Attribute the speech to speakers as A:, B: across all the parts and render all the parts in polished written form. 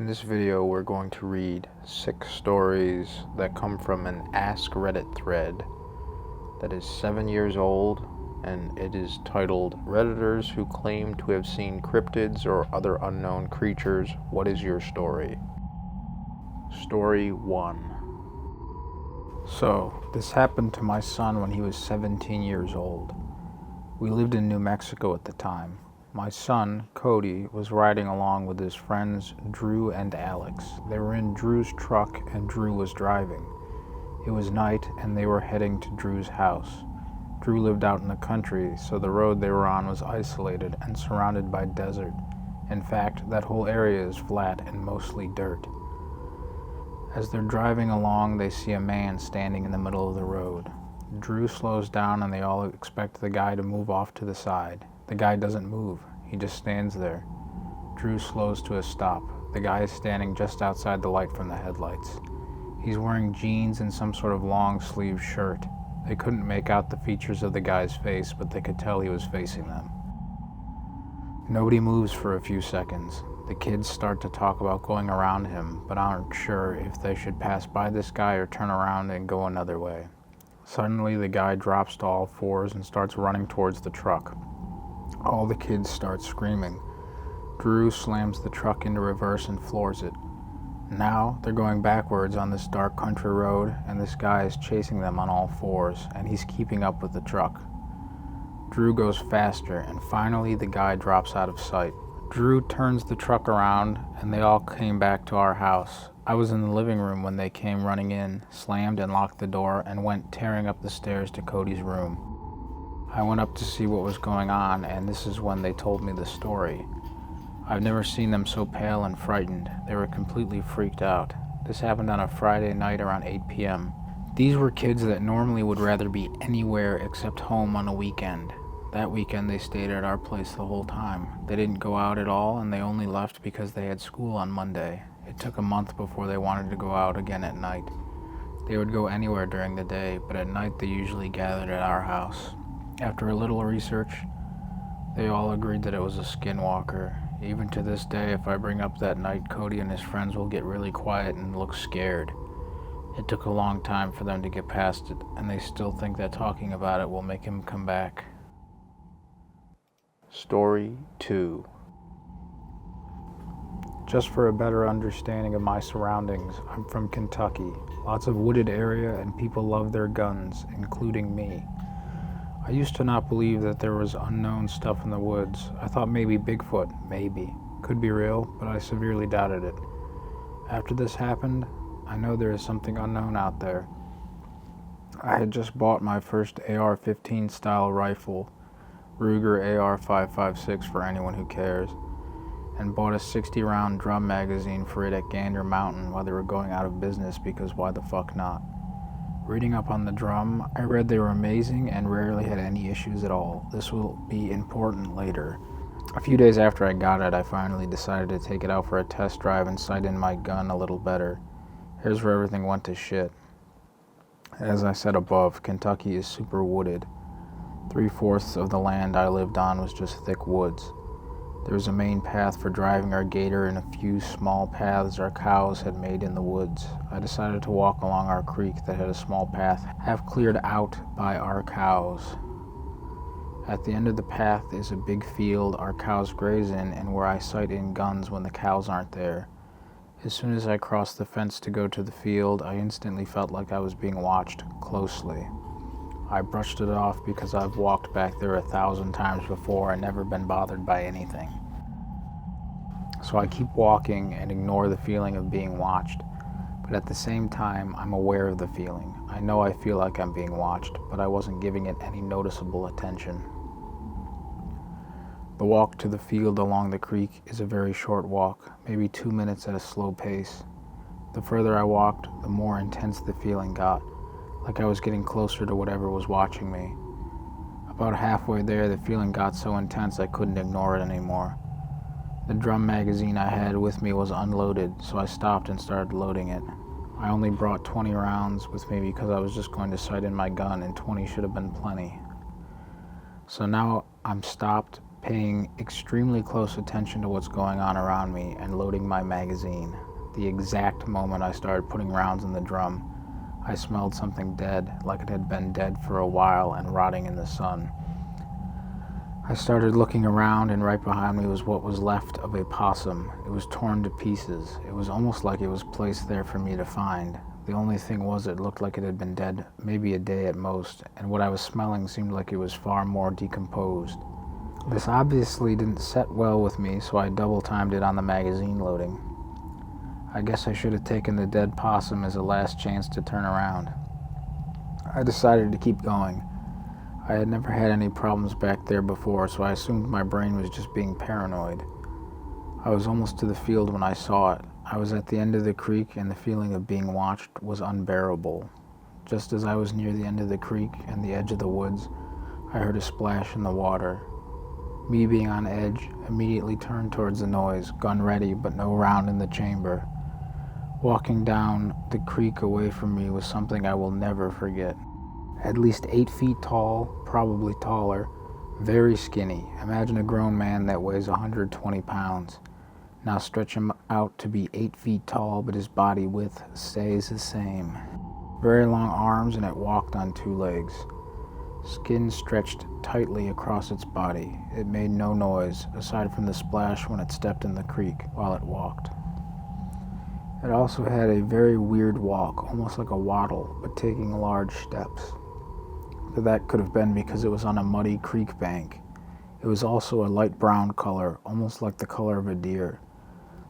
A: In this video, we're going to read 6 stories that come from an Ask Reddit thread that is 7 years old, and it is titled, Redditors Who Claim to Have Seen Cryptids or Other Unknown Creatures. What is your story? Story 1. So, this happened to my son when he was 17 years old. We lived in New Mexico at the time. My son, Cody, was riding along with his friends Drew and Alex. They were in Drew's truck and Drew was driving. It was night and they were heading to Drew's house. Drew lived out in the country, so the road they were on was isolated and surrounded by desert. In fact, that whole area is flat and mostly dirt. As they're driving along, they see a man standing in the middle of the road. Drew slows down and they all expect the guy to move off to the side. The guy doesn't move, he just stands there. Drew slows to a stop. The guy is standing just outside the light from the headlights. He's wearing jeans and some sort of long-sleeved shirt. They couldn't make out the features of the guy's face, but they could tell he was facing them. Nobody moves for a few seconds. The kids start to talk about going around him, but aren't sure if they should pass by this guy or turn around and go another way. Suddenly, the guy drops to all fours and starts running towards the truck. All the kids start screaming. Drew slams the truck into reverse and floors it. Now they're going backwards on this dark country road, and this guy is chasing them on all fours, and he's keeping up with the truck. Drew goes faster, and finally the guy drops out of sight. Drew turns the truck around, and they all came back to our house. I was in the living room when they came running in, slammed and locked the door, and went tearing up the stairs to Cody's room. I went up to see what was going on, and this is when they told me the story. I've never seen them so pale and frightened. They were completely freaked out. This happened on a Friday night around 8 p.m. These were kids that normally would rather be anywhere except home on a weekend. That weekend they stayed at our place the whole time. They didn't go out at all, and they only left because they had school on Monday. It took a month before they wanted to go out again at night. They would go anywhere during the day, but at night they usually gathered at our house. After a little research, they all agreed that it was a skinwalker. Even to this day, if I bring up that night, Cody and his friends will get really quiet and look scared. It took a long time for them to get past it, and they still think that talking about it will make him come back. Story 2. Just for a better understanding of my surroundings, I'm from Kentucky. Lots of wooded area and people love their guns, including me. I used to not believe that there was unknown stuff in the woods. I thought maybe Bigfoot, maybe. Could be real, but I severely doubted it. After this happened, I know there is something unknown out there. I had just bought my first AR-15 style rifle, Ruger AR-556 for anyone who cares, and bought a 60-round drum magazine for it at Gander Mountain while they were going out of business because why the fuck not? Reading up on the drum, I read they were amazing and rarely had any issues at all. This will be important later. A few days after I got it, I finally decided to take it out for a test drive and sight in my gun a little better. Here's where everything went to shit. As I said above, Kentucky is super wooded. 3/4 of the land I lived on was just thick woods. There was a main path for driving our gator and a few small paths our cows had made in the woods. I decided to walk along our creek that had a small path half cleared out by our cows. At the end of the path is a big field our cows graze in and where I sight in guns when the cows aren't there. As soon as I crossed the fence to go to the field, I instantly felt like I was being watched closely. I brushed it off because I've walked back there 1,000 times before and never been bothered by anything. So I keep walking and ignore the feeling of being watched, but at the same time, I'm aware of the feeling. I know I feel like I'm being watched, but I wasn't giving it any noticeable attention. The walk to the field along the creek is a very short walk, maybe 2 minutes at a slow pace. The further I walked, the more intense the feeling got, like I was getting closer to whatever was watching me. About halfway there, the feeling got so intense I couldn't ignore it anymore. The drum magazine I had with me was unloaded, so I stopped and started loading it. I only brought 20 rounds with me because I was just going to sight in my gun, and 20 should have been plenty. So now I'm stopped paying extremely close attention to what's going on around me and loading my magazine. The exact moment I started putting rounds in the drum, I smelled something dead, like it had been dead for a while and rotting in the sun. I started looking around, and right behind me was what was left of a possum. It was torn to pieces. It was almost like it was placed there for me to find. The only thing was it looked like it had been dead maybe a day at most, and what I was smelling seemed like it was far more decomposed. This obviously didn't set well with me, so I double-timed it on the magazine loading. I guess I should have taken the dead possum as a last chance to turn around. I decided to keep going. I had never had any problems back there before, so I assumed my brain was just being paranoid. I was almost to the field when I saw it. I was at the end of the creek, and the feeling of being watched was unbearable. Just as I was near the end of the creek and the edge of the woods, I heard a splash in the water. Me, being on edge, immediately turned towards the noise, gun ready but no round in the chamber. Walking down the creek away from me was something I will never forget. At least 8 feet tall, probably taller, very skinny. Imagine a grown man that weighs 120 pounds. Now stretch him out to be 8 feet tall, but his body width stays the same. Very long arms, and it walked on 2 legs. Skin stretched tightly across its body. It made no noise, aside from the splash when it stepped in the creek while it walked. It also had a very weird walk, almost like a waddle, but taking large steps. But that could have been because it was on a muddy creek bank. It was also a light brown color, almost like the color of a deer.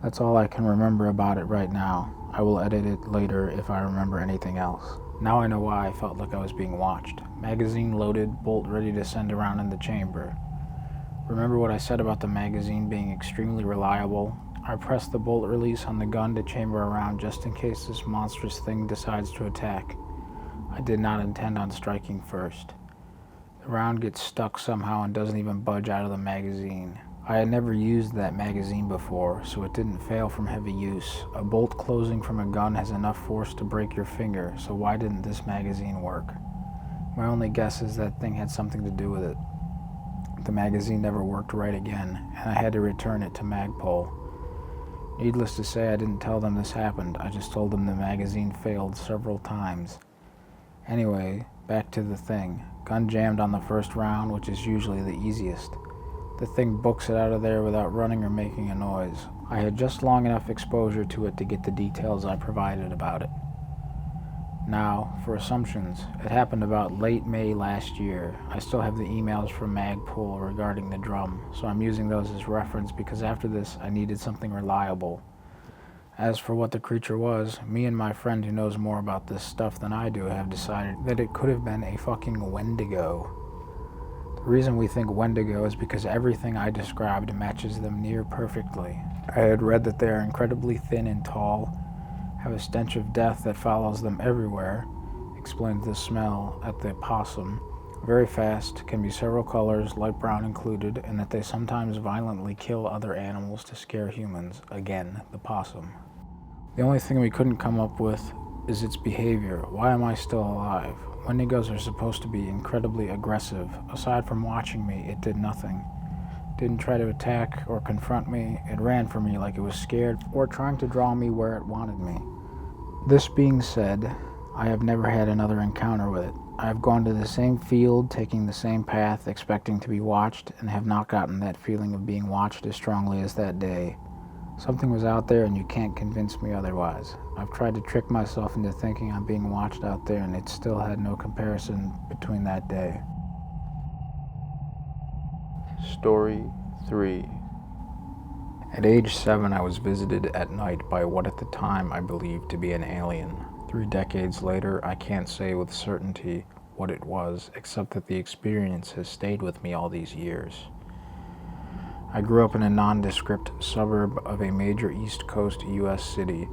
A: That's all I can remember about it right now. I will edit it later if I remember anything else. Now I know why I felt like I was being watched. Magazine loaded, bolt ready to send around in the chamber. Remember what I said about the magazine being extremely reliable? I pressed the bolt release on the gun to chamber around just in case this monstrous thing decides to attack. I did not intend on striking first. The round gets stuck somehow and doesn't even budge out of the magazine. I had never used that magazine before, so it didn't fail from heavy use. A bolt closing from a gun has enough force to break your finger, so why didn't this magazine work? My only guess is that thing had something to do with it. The magazine never worked right again, and I had to return it to Magpul. Needless to say, I didn't tell them this happened. I just told them the magazine failed several times. Anyway, back to the thing. Gun jammed on the first round, which is usually the easiest. The thing books it out of there without running or making a noise. I had just long enough exposure to it to get the details I provided about it. Now, for assumptions, it happened about late May last year. I still have the emails from Magpul regarding the drum, so I'm using those as reference because after this I needed something reliable. As for what the creature was, me and my friend who knows more about this stuff than I do have decided that it could have been a fucking Wendigo. The reason we think Wendigo is because everything I described matches them near perfectly. I had read that they are incredibly thin and tall, have a stench of death that follows them everywhere, explained the smell at the possum, very fast, can be several colors, light brown included, and that they sometimes violently kill other animals to scare humans. Again, the possum. The only thing we couldn't come up with is its behavior. Why am I still alive? Wendigos are supposed to be incredibly aggressive. Aside from watching me, it did nothing. It didn't try to attack or confront me. It ran from me like it was scared or trying to draw me where it wanted me. This being said, I have never had another encounter with it. I have gone to the same field, taking the same path, expecting to be watched, and have not gotten that feeling of being watched as strongly as that day. Something was out there and you can't convince me otherwise. I've tried to trick myself into thinking I'm being watched out there, and it still had no comparison between that day. Story 3. At age 7, I was visited at night by what at the time I believed to be an alien. 3 decades later, I can't say with certainty what it was, except that the experience has stayed with me all these years. I grew up in a nondescript suburb of a major East Coast U.S. city,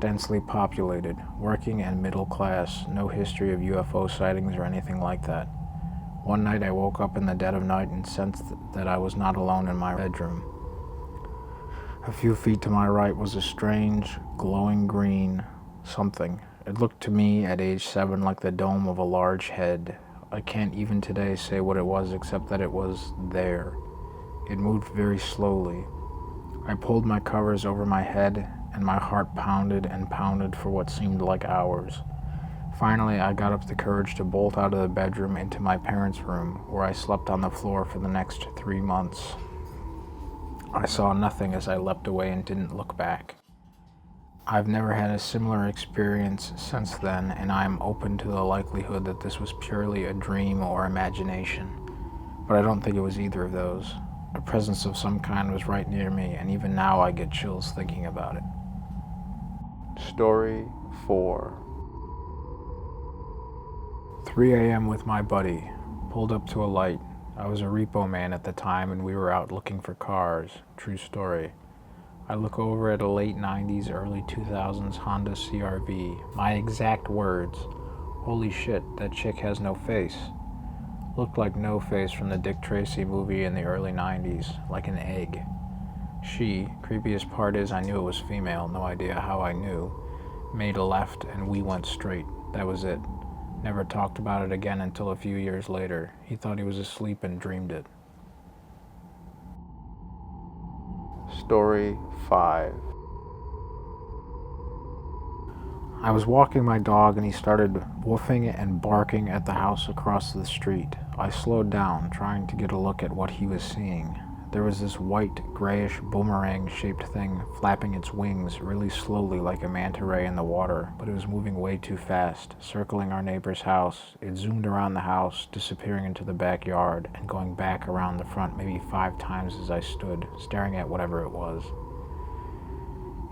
A: densely populated, working and middle class, no history of UFO sightings or anything like that. One night I woke up in the dead of night and sensed that I was not alone in my bedroom. A few feet to my right was a strange, glowing green something. It looked to me at age 7 like the dome of a large head. I can't even today say what it was except that it was there. It moved very slowly. I pulled my covers over my head, and my heart pounded and pounded for what seemed like hours. Finally, I got up the courage to bolt out of the bedroom into my parents' room, where I slept on the floor for the next 3 months. I saw nothing as I leapt away and didn't look back. I've never had a similar experience since then, and I am open to the likelihood that this was purely a dream or imagination. But I don't think it was either of those. A presence of some kind was right near me, and even now I get chills thinking about it. Story 4. 3 a.m. with my buddy. Pulled up to a light. I was a repo man at the time, and we were out looking for cars. True story. I look over at a late 90s, early 2000s Honda CR-V. My exact words, "Holy shit, that chick has no face." Looked like No Face from the Dick Tracy movie in the early 90s, like an egg. She, creepiest part is I knew it was female, no idea how I knew, made a left and we went straight. That was it. Never talked about it again until a few years later. He thought he was asleep and dreamed it. Story 5. I was walking my dog and he started woofing and barking at the house across the street. I slowed down, trying to get a look at what he was seeing. There was this white, grayish, boomerang-shaped thing flapping its wings really slowly like a manta ray in the water, but it was moving way too fast, circling our neighbor's house. It zoomed around the house, disappearing into the backyard, and going back around the front maybe 5 times as I stood, staring at whatever it was.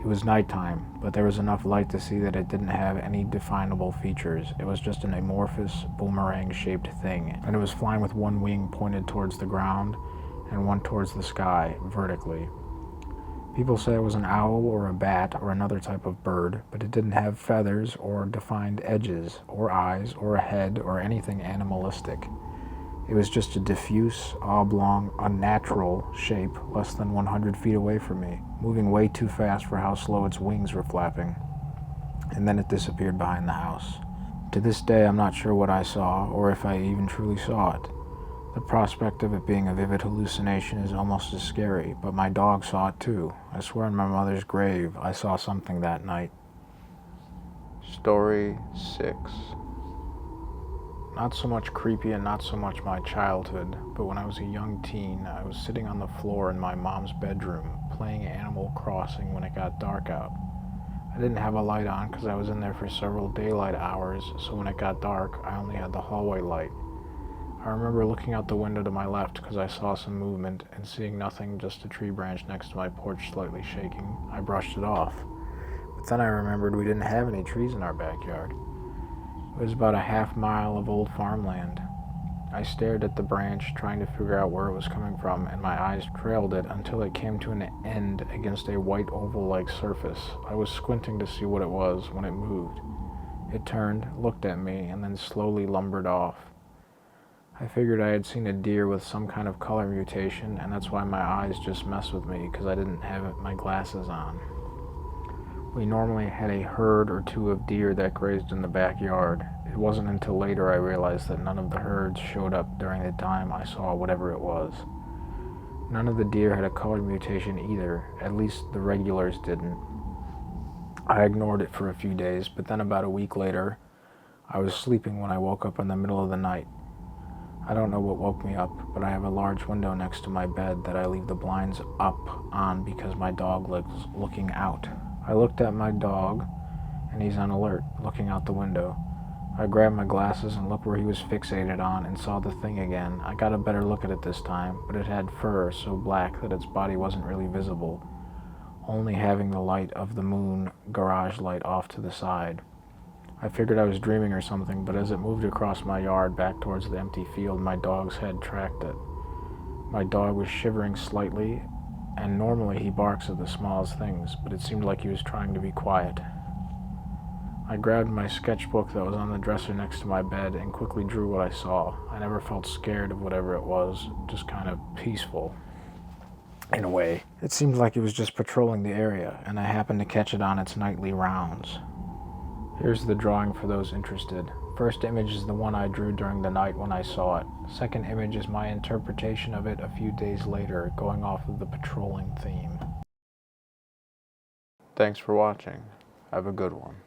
A: It was nighttime, but there was enough light to see that it didn't have any definable features. It was just an amorphous, boomerang-shaped thing, and it was flying with one wing pointed towards the ground and one towards the sky, vertically. People say it was an owl or a bat or another type of bird, but it didn't have feathers or defined edges or eyes or a head or anything animalistic. It was just a diffuse, oblong, unnatural shape less than 100 feet away from me, moving way too fast for how slow its wings were flapping. And then it disappeared behind the house. To this day, I'm not sure what I saw, or if I even truly saw it. The prospect of it being a vivid hallucination is almost as scary, but my dog saw it too. I swear on my mother's grave, I saw something that night. Story 6. Not so much creepy and not so much my childhood, but when I was a young teen, I was sitting on the floor in my mom's bedroom, playing Animal Crossing when it got dark out. I didn't have a light on because I was in there for several daylight hours, so when it got dark, I only had the hallway light. I remember looking out the window to my left because I saw some movement, and seeing nothing, just a tree branch next to my porch slightly shaking. I brushed it off. But then I remembered we didn't have any trees in our backyard. It was about a half-mile of old farmland. I stared at the branch, trying to figure out where it was coming from, and my eyes trailed it until it came to an end against a white oval-like surface. I was squinting to see what it was when it moved. It turned, looked at me, and then slowly lumbered off. I figured I had seen a deer with some kind of color mutation, and that's why my eyes just messed with me, because I didn't have my glasses on. We normally had a herd or two of deer that grazed in the backyard. It wasn't until later I realized that none of the herds showed up during the time I saw whatever it was. None of the deer had a color mutation either, at least the regulars didn't. I ignored it for a few days, but then about a week later, I was sleeping when I woke up in the middle of the night. I don't know what woke me up, but I have a large window next to my bed that I leave the blinds up on because my dog was looking out. I looked at my dog, and he's on alert, looking out the window. I grabbed my glasses and looked where he was fixated on and saw the thing again. I got a better look at it this time, but it had fur so black that its body wasn't really visible, only having the light of the moon garage light off to the side. I figured I was dreaming or something, but as it moved across my yard back towards the empty field, my dog's head tracked it. My dog was shivering slightly, and normally he barks at the smallest things, but it seemed like he was trying to be quiet. I grabbed my sketchbook that was on the dresser next to my bed and quickly drew what I saw. I never felt scared of whatever it was, just kind of peaceful, in a way. It seemed like it was just patrolling the area, and I happened to catch it on its nightly rounds. Here's the drawing for those interested. First image is the one I drew during the night when I saw it. Second image is my interpretation of it a few days later, going off of the patrolling theme. Thanks for watching. Have a good one.